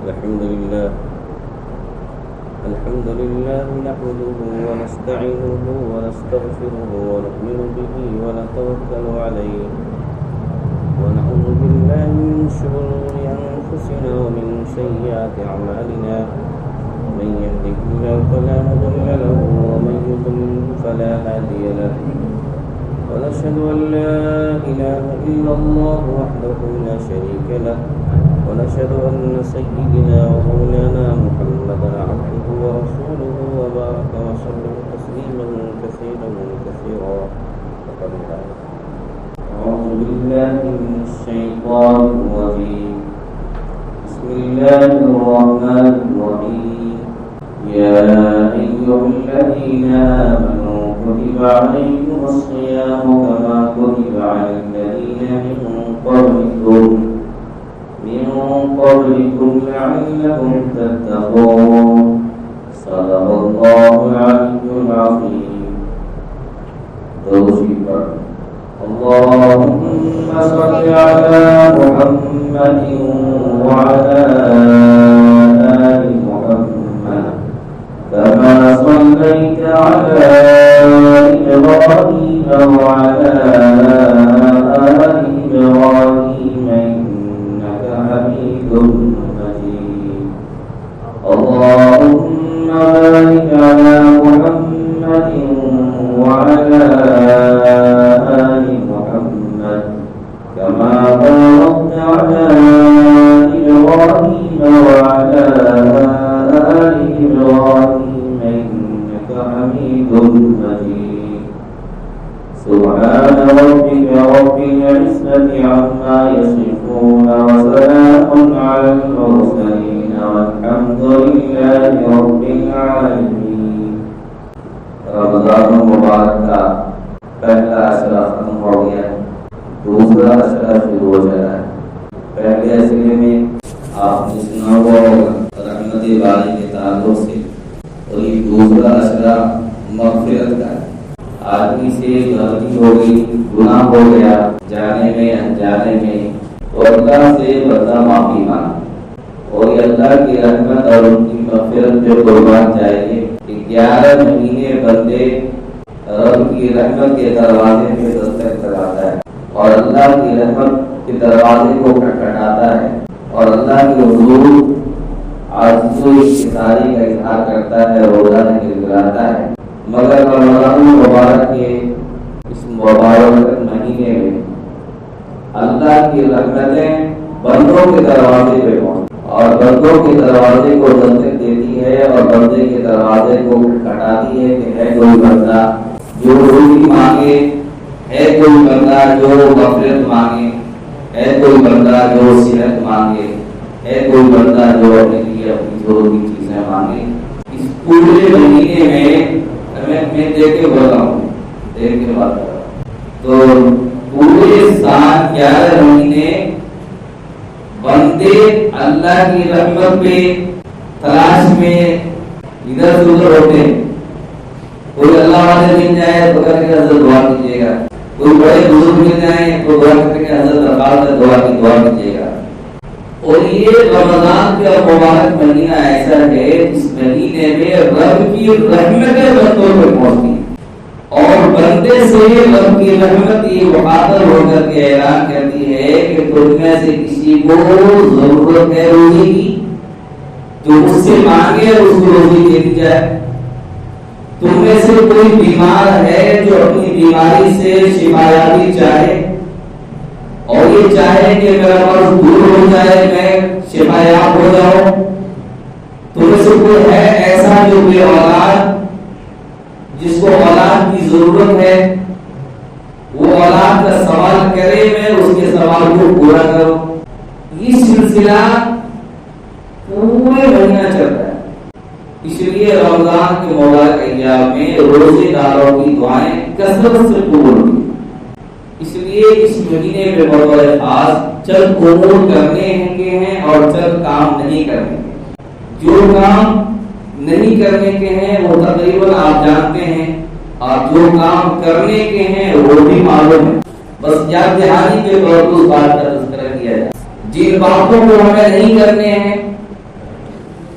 الحمد لله نحمده ونستعينه ونستغفره ونؤمن به ونتوكل عليه ونعوذ بالله من شرور أنفسنا ومن سيئات أعمالنا من يهده الله فلا مضل له ومن يضلل فلا هادي له ونشهد أن لا إله إلا الله وحده لا شريك له ونشهد أن سيدنا ومولانا محمدا عبده ورسوله وبارك وسلم تسليما كثيرا وقد قال أعوذ بالله من الشيطان الرجيم بسم الله الرحمن الرحيم يا أيها الذين آمنوا كتب عليكم الصيام كما كتب على الذين من قبلكم لعلكم تتقون صدق الله العلي العظيم. اللهم صل على محمد وعلى آل محمد كما صليت على إبراهيم وعلى آل إبراهيم إنك حميد مجيد. اللهم بارك على محمد وعلى آل محمد كما باركت على إبراهيم وعلى آل إبراهيم إنك حميد مجيد. سبحان ربك رب العزة عما يصفون وسلام على المرسلين والحمد لله رب العالمین. رمضان المبارک کا پہلا اشرا ختم ہو گیا ہے، دوسرا اشرا شروع ہو جا رہا ہے. پہلے اشرے میں آپ نے سنا ہوا ہوگا رحمت باری کے تعلق سے، اور یہ دوسرا اشرا مغفرت کا ہے. آدمی سے غلطی ہو گئی، گناہ ہو گیا جانے میں انجانے میں، اور اللہ سے بندہ معافی مانگے، اور یہ اللہ کی رحمت اور ان کی مغفرت پہ قربان جائے. 11 مہینے بندے رب کی رحمت کے دروازے پہ دستک لگاتا ہے اور اللہ کی رحمت کے دروازے کو کھٹکھٹاتا ہے اور اللہ کے حضور عاجزی و انکساری کا اظہار کرتا ہے، روزہ گراتا ہے. مگر رمضان المبارک کے اس مبارک مہینے میں اللہ کی رحمتیں بندوں کے دروازے پہ پہنچ اور بندوں کے دروازے کو دستک دیتی ہے اور بندے کے دروازے کو کھٹکھٹاتی ہے کہ ہے کوئی بندہ جو روزی مانگے، ہے کوئی بندہ جو مغفرت مانگے، ہے کوئی بندہ جو صحت مانگے، ہے کوئی بندہ جو اپنے لیے اپنی ضروری چیزیں مانگے. اس پورے مہینے میں میں دیکھ کے بول رہا ہوں، دیکھ کے بات کر رہا ہوں، تو پورے سال 11 مہینے بندے اللہ کی رحمت پہ تلاش میں ادھر سے ادھر ہوتے ہیں. کوئی اللہ والے مل جائے تو کہتے ہیں حضرت دعا کیجیے گا، کوئی بڑے بزرگ مل جائیں تو دعا کرتے ہیں حضرت دربار میں دعا کیجیے گا. اور یہ رمضان کا مبارک مہینہ ایسا ہے جس مہینے میں رب کی رحمتیں بندوں پہ پہنچتی اور بندے سے رب کی رحمت یہ مخاطب ہو کر کے اعلان کرتی ہے کہ تم میں سے کسی کو ضرورت ہے روزی کی تو اس سے مانگے اور اس کو روزی دے دی جائے. تم میں سے کوئی بیمار ہے جو اپنی بیماری سے شفا یابی چاہے اور یہ چاہے کہ میرا مرض دور ہو جائے، میں شفا یاب ہو جاؤں. تم میں سے کوئی ہے ایسا جو بے اولاد، جس کو اولاد کی ضرورت ہے، وہ اولاد کا سوال کرے، میں اس کے سوال کو پورا کروں. یہ سلسلہ پورے مہینہ چلتا ہے. اس لیے رمضان کے مبارک ایام میں روزے داروں کی دعائیں کثرت سے قبول ہوئی. اس لیے اس مہینے میں بطور خاص چند امور کرنے ہیں اور چند کام نہیں کرنے ہیں. جو کام نہیں کرنے کے ہیں وہ تقریباً آپ جانتے ہیں، اور جو کام کرنے کے ہیں وہ بھی معلوم ہے. بس یاد دہانی کے طور پر اس بات کا تذکرہ کیا جائے. جن باتوں کو ہمیں نہیں کرنے ہیں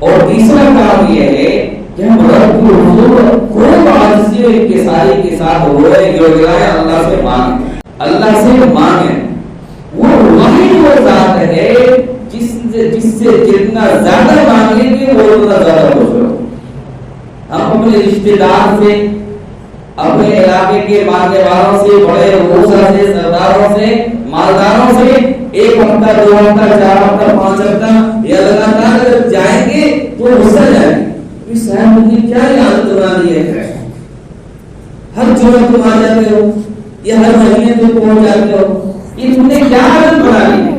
اور تیسرا کام یہ ہے کہ ہم رب کی حضور خوب عاجزی و انکساری کے ساتھ روئے گڑگڑائے اللہ سے مانگیں، اللہ سے مانگیں۔ وہ وہی وہ ذات ہے جس سے جتنا زیادہ مانگیں گے وہ اتنا زیادہ خوش ہو۔ ہم اپنے رشتے دار سے، اپنے علاقے کے ماننے والوں سے، بڑے روزہ سے، سرداروں سے، مالداروں سے ایک ہفتہ، 2 ہفتہ، 4 ہفتہ، 5 ہفتہ یا لگاتار جائیں گے تو غصہ جائیں گے، اس صاحب نے کیا عادت بنا لی ہے، ہر جمعہ تم آ جاتے ہو یا ہر مہینے تم پہنچ جاتے ہو، یہ تم نے کیا عادت بنا لی ہے؟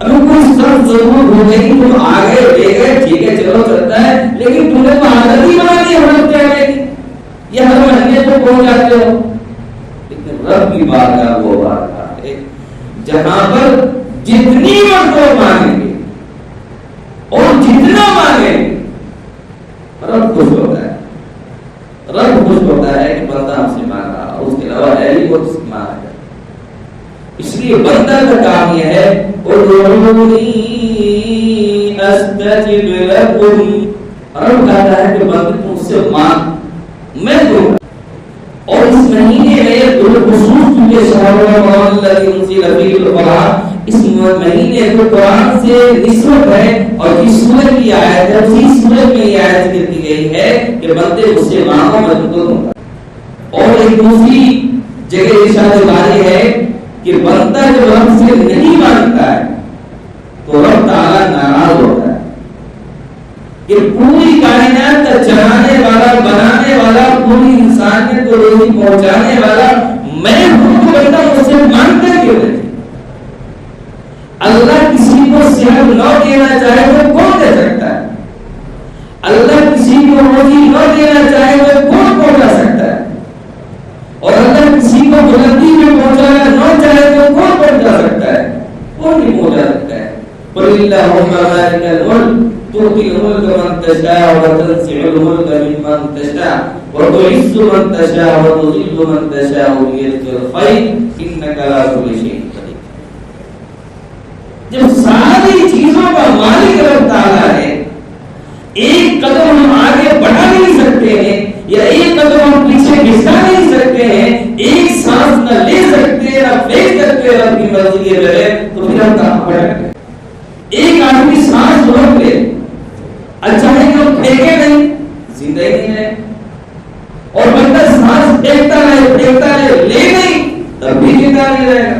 ابھی کوئی سخت ضرورت ہو گئی تم آ گئے لے گئے، ٹھیک ہے چلو چلتا ہے، لیکن تم نے تو عادت ہی بنا لی ہر ہفتے آنے کی یا ہر مہینے تو پہنچ جاتے ہو۔ لیکن رب کی بارگاہ وہ بارگاہ ہے جہاں پر جتنی مرتبہ مانگیں گے اور جتنا مانگیں گے رب خوش ہوتا ہے، رب خوش ہوتا ہے کہ بندہ ہم سے مانگ رہا، اس کے علاوہ ہے ہی وہ مانگ رہا۔ اس لیے بندہ کا کام یہ ہے ادعونی استجب لکم، رب کہتا ہے کہ بندے تم سے مانگ میں دوں گا۔ اور اس مہینے میں بالخصوص کیونکہ شہر رمضان الذی انزل فیہ القرآن، اس مہینے کو قرآن سے نسبت ہے اور جس سورہ کی آیت ہے اسی سورہ میں یہ آیت ذکر کی گئی ہے کہ بندے مجھ سے مانگو میں تم کو دوں گا۔ اور ایک دوسری جگہ ارشاد باری ہے کہ بندہ جب رب سے نہیں مانگتا ہے تو رب تعالیٰ ناراض ہوتا ہے کہ پوری کائنات کا چلانے والا، بنانے والا، پوری انسانیت کو روزی پہنچانے والا میں ہوں، تو بندہ مجھ سے مانگتا کیوں نہیں؟ اللہ کسی کو صحت نہ دینا چاہے تو کون دے سکتا ہے؟ اللہ کسی کو روزی نہ دینا چاہے تو کون پہنچا سکتا ہے؟ اور اللہ کسی کو بلندی میں پہنچانا نہ چاہے تو کون پہنچا سکتا ہے؟ کون نہیں پہنچا سکتا ہے؟ قل اللہم مالک الملک تؤتی الملک من تشاء وتنزع الملک ممن تشاء وتعز من تشاء وتذل من تشاء بيدک الخیر انک علی کل شیء قدیر۔ جب ساری چیزوں کا مالک رب تعالیٰ ہے، ایک قدم ہم آگے بڑھا نہیں سکتے ہیں یا ایک قدم ہم پیچھے گھسا نہیں سکتے ہیں، ایک سانس نہ لے سکتے نہ پھینک سکتے رب کی مرضی کے بغیر، تو پھر ہم کہاں پڑھیں گے؟ ایک آدمی سانس روک لے، اچھا ہے کہ وہ پھینکے نہیں، زندہ ہی نہیں ہے، اور بندہ سانس پھینکتا رہے لے نہیں تب بھی زندہ نہیں رہے گا۔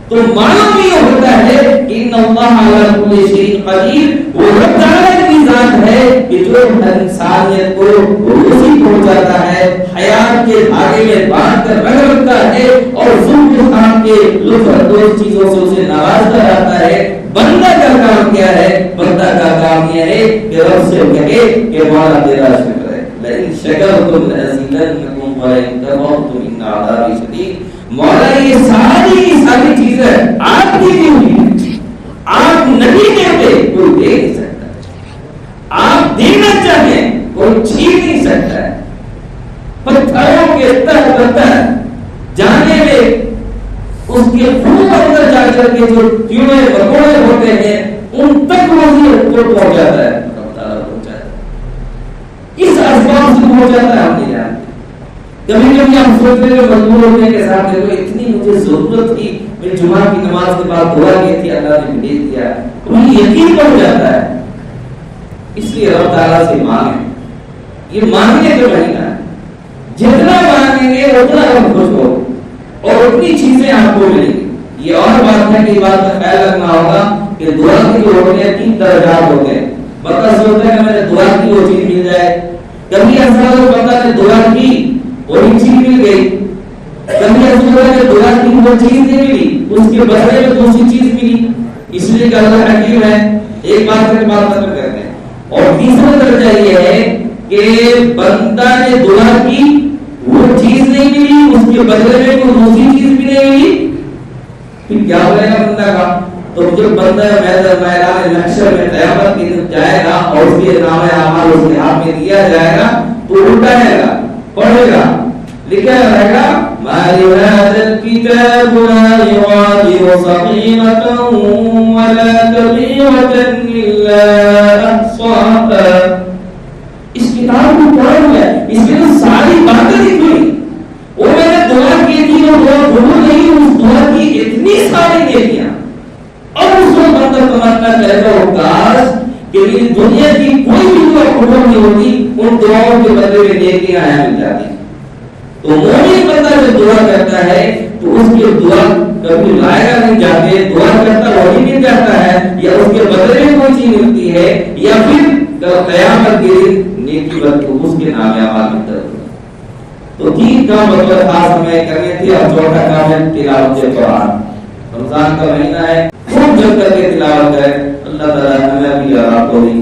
تو معلوم یہ ہوتا ہے ان اللہ علی کل شیء قدیر، وہ رب تعالیٰ کی ذات ہے کہ جو انسانیت کو روزی پہنچاتا ہے، حیات کے دھاگے میں باندھ کر رکھ رکھتا ہے اور ظلم خان کے لطف اندوز چیزوں سے اسے نوازتا رہتا ہے۔ بندہ کا کام کیا ہے؟ بندہ کا کام یہ ہے کہ رب سے کہے کہ مولا تیرا شکر ہے، لئن شکرتم لأزیدنکم ولئن کفرتم ان عذابی شدید۔ مولا یہ ساری کی ساری چیزیں آپ کی دی ہوئی ہیں، آپ نہیں دیتے کوئی دے نہیں سکتا، آپ دینا چاہیں کوئی چھین نہیں سکتا ہے۔ پتھروں کے تہ پتھر جانے میں اس کے خوب اندر جا کر کے جو کیڑے مکوڑے ہوتے ہیں ان تک روزی کو پہنچ جاتا ہے، کس اسباب سے پہنچ جاتا ہے ہم نہیں جانتے۔ کبھی کبھی ہم سوچتے ہیں مجبور ہونے کے ساتھ دیکھو اتنی مجھے ضرورت تھی، میں جمعہ کی نماز کے بعد دعا کی تھی، اللہ نے بھیج دیا، انہیں یقین پڑ جاتا ہے۔ اس لیے رب تعالیٰ سے مانگیں، یہ مانگنے کا مہینہ ہے، جتنا مانگیں گے اتنا رب خوش ہو اور اتنی چیزیں آپ کو ملیں گی۔ یہ اور بات ہے کہ بات کا خیال رکھنا ہوگا کہ دعا کی جو ہوتے ہیں 3 درجات ہوتے ہیں۔ بندہ سوچتا ہے کہ میں نے دعا کی وہ چیز مل جائے، کبھی ایسا ہو بندہ نے دعا کی وہی چیز مل گئی، کبھی ایسا ہے کہ دعا کی وہ چیز نہیں ملی، اس کے بدلے میں دوسری چیز ملی۔ اس لیے کہ اللہ حکیم ہے، ایک بات کے بعد ختم کرتے ہیں۔ اور تیسرا درجہ یہ ہے کہ بندہ نے دعا کی وہ چیز نہیں ملی، اس کے بدلے میں کوئی دوسری چیز بھی نہیں ملی، پھر کیا ہو جائے گا بندہ کا؟ تو جو بندہ میدان محشر میں قیامت کے دن جائے گا اور اس کے نام اعمال اس کے ہاتھ میں دیا جائے گا تو اٹھائے گا، پڑھے گا، لکھا رہے گا ما لهذا الكتاب لا يغادر صغيرة ولا كبيرة إلا أحصاها. اس کتاب کو پڑھا ہے، اس میں تو ساری باتیں لکھی ہوئی. وہ میں نے دعا کی تھی وہ دعا بھول نہیں، اس دعا کی اتنی ساری نیکیاں. اور اس کو بندہ تمنا کرتا ہو کاش کہ دنیا کی کوئی بھی دعا قبول نہیں ہوتی، ان دعاؤں کے بدلے میں نیکیاں آیا مل جاتی. تو مومن بندہ جو دعا کرتا ہے تو اس کی دعا کبھی لائے گا نہیں جاتے، دعا کرتا وہی مل جاتا ہے، یا اس کے بدلے میں کوئی چیز ملتی ہے، یا پھر قیامت کے دن نیکی بد کو اس کے نام اعمال ملتا ہے. تو تین کام بطور خاص ہمیں کرنے تھے. اور چوتھا کام ہے تلاوت قرآن. رمضان کا مہینہ ہے، خوب جل کر کے تلاوت ہے. اللہ تعالیٰ ہمیں بھی آپ کو بھی